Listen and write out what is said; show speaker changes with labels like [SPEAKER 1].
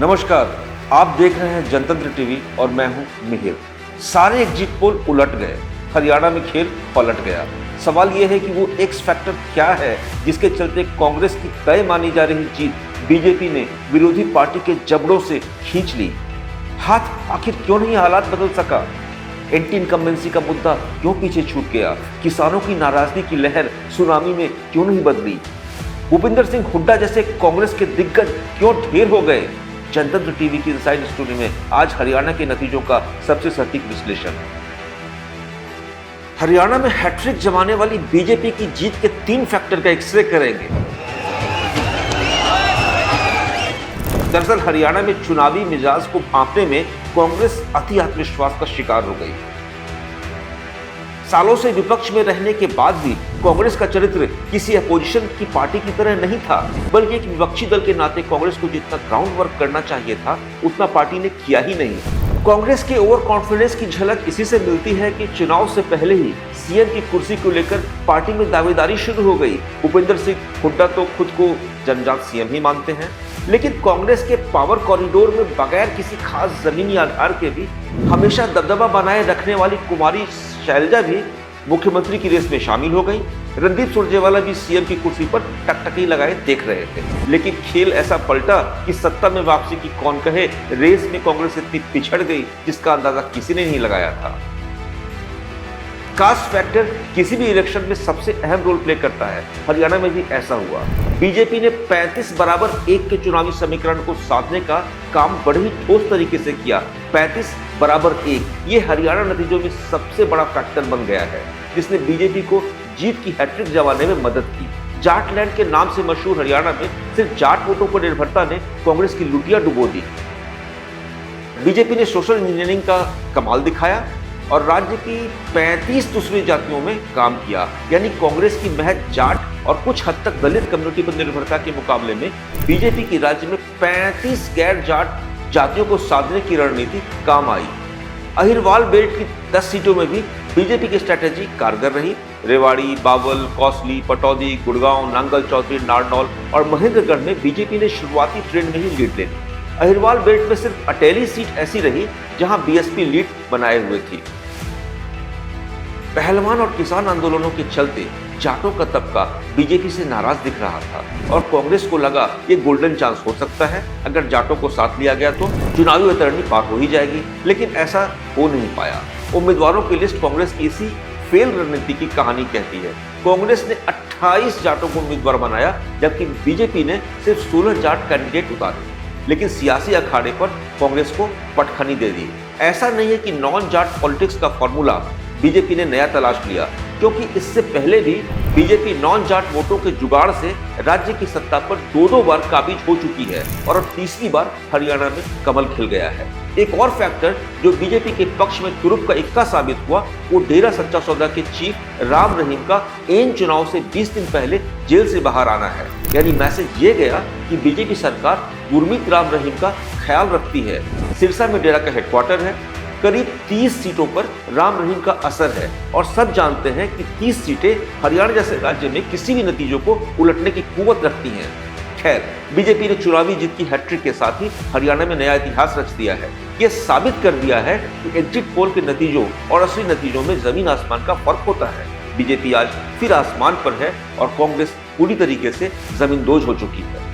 [SPEAKER 1] नमस्कार, आप देख रहे हैं जनतंत्र टीवी और मैं हूं मिहिर। सारे एग्जिट पोल उलट गए, हरियाणा में खेल पलट गया। सवाल यह है कि वो एक्स फैक्टर क्या है जिसके चलते कांग्रेस की तय मानी जा रही जीत बीजेपी ने विरोधी पार्टी के जबड़ों से खींच ली। हाथ आखिर क्यों नहीं हालात बदल सका? एंटी इनकम्बेंसी का मुद्दा क्यों पीछे छूट गया? किसानों की नाराजगी की लहर सुनामी में क्यों नहीं बदली? भूपिंदर सिंह हुड्डा जैसे कांग्रेस के दिग्गज क्यों ढेर हो गए? जनतंत्र टीवी की इनसाइड स्टोरी में आज हरियाणा के नतीजों का सबसे सटीक विश्लेषण। हरियाणा में हैट्रिक जमाने वाली बीजेपी की जीत के 3 फैक्टर का एक्सरे करेंगे। दरअसल हरियाणा में चुनावी मिजाज को भांपने में कांग्रेस अति आत्मविश्वास का शिकार हो गई। सालों से विपक्ष में रहने के बाद भी कांग्रेस का चरित्र किसी अपोजिशन की पार्टी की तरह नहीं था, बल्कि एक विपक्षी दल के नाते कांग्रेस को जितना ग्राउंड वर्क करना चाहिए था उतना पार्टी ने किया ही नहीं। कांग्रेस के ओवर कॉन्फिडेंस की झलक इसी से मिलती है कि चुनाव से पहले ही सीएम की कुर्सी को लेकर पार्टी में दावेदारी शुरू हो गई। भूपिंदर सिंह हुड्डा तो खुद को जनजात सीएम ही मानते हैं, लेकिन कांग्रेस के पावर कॉरिडोर में बगैर किसी खास जमीनी आधार के भी हमेशा दबदबा बनाए रखने वाली कुमारी शैलजा भी मुख्यमंत्री की रेस में शामिल हो गई। रणदीप सुरजेवाला भी सीएम की कुर्सी पर टकटकी लगाए देख रहे थे, लेकिन खेल ऐसा पलटा कि सत्ता में वापसी की कौन कहे, रेस में कांग्रेस इतनी पिछड़ गई जिसका अंदाजा किसी ने नहीं लगाया था। कास्ट फैक्टर किसी भी इलेक्शन में सबसे अहम रोल प्ले करता है। हरियाणा में भी ऐसा हुआ। बीजेपी ने 35/1 के चुनावी समीकरण को साधने का काम बड़े ही ठोस तरीके से किया। 35/1 ये हरियाणा नतीजों में सबसे बड़ा फैक्टर बन गया है, जिसने बीजेपी को जीत की हैट्रिक जमाने में मदद की। जाटलैंड के नाम से मशहूर हरियाणा में सिर्फ जाट वोटों पर निर्भरता ने कांग्रेस की लुटिया डुबो दी। बीजेपी ने सोशल इंजीनियरिंग का कमाल दिखाया और राज्य की 35 दूसरी जातियों में काम किया। यानी कांग्रेस की महज जाट और कुछ हद तक दलित कम्युनिटी पर निर्भरता के मुकाबले में बीजेपी की राज्य में 35 गैर जाट जातियों को साधने की रणनीति काम आई। अहिरवाल बेल्ट की 10 सीटों में भी बीजेपी की स्ट्रैटेजी कारगर रही। रेवाड़ी, बावल, कौसली, पटौदी, गुड़गांव, नांगल चौधरी, नारनौल और महेंद्रगढ़ में बीजेपी ने शुरुआती ट्रेंड में ही लीड ले ली। अहिरवाल बेल्ट में सिर्फ अटेली सीट ऐसी रही जहां बीएसपी लीड बनाए हुए थी। पहलवान और किसान आंदोलनों के चलते जाटों का तबका बीजेपी से नाराज दिख रहा था और कांग्रेस को लगा ये गोल्डन चांस हो सकता है। अगर जाटों को साथ लिया गया तो चुनावी अतरनी पार हो ही जाएगी, लेकिन ऐसा हो नहीं पाया। उम्मीदवारों की लिस्ट कांग्रेस की इसी फेल रणनीति की कहानी कहती है। कांग्रेस ने 28 जाटों को उम्मीदवार बनाया, जबकि बीजेपी ने सिर्फ 16 जाट कैंडिडेट उतारे, लेकिन सियासी अखाड़े पर कांग्रेस को पटखनी दे दी। ऐसा नहीं है कि नॉन जाट पॉलिटिक्स का फॉर्मूला बीजेपी ने नया तलाश लिया, क्योंकि इससे पहले भी बीजेपी नॉन जाट वोटों के जुगाड़ से राज्य की सत्ता पर 2 बार काबिज हो चुकी है और अब तीसरी बार हरियाणा में कमल खिल गया है। एक और फैक्टर जो बीजेपी के पक्ष में तुरुप का इक्का साबित हुआ, वो डेरा सच्चा सौदा के चीफ राम रहीम का एन चुनाव से 20 दिन पहले जेल से बाहर आना है। यानी मैसेज ये गया कि बीजेपी सरकार गुरमीत राम रहीम का ख्याल रखती है। सिरसा में डेरा का हेडक्वार्टर है। करीब 30 सीटों पर राम रहीम का असर है और सब जानते हैं कि 30 सीटें हरियाणा जैसे राज्य में किसी भी नतीजों को उलटने की कुव्वत रखती हैं। खैर, बीजेपी ने चुनावी जीत की हैट्रिक के साथ ही हरियाणा में नया इतिहास रच दिया है। यह साबित कर दिया है कि एग्जिट पोल के नतीजों और असली नतीजों में जमीन आसमान का फर्क होता है। बीजेपी आज फिर आसमान पर है और कांग्रेस पूरी तरीके से जमींदोज हो चुकी है।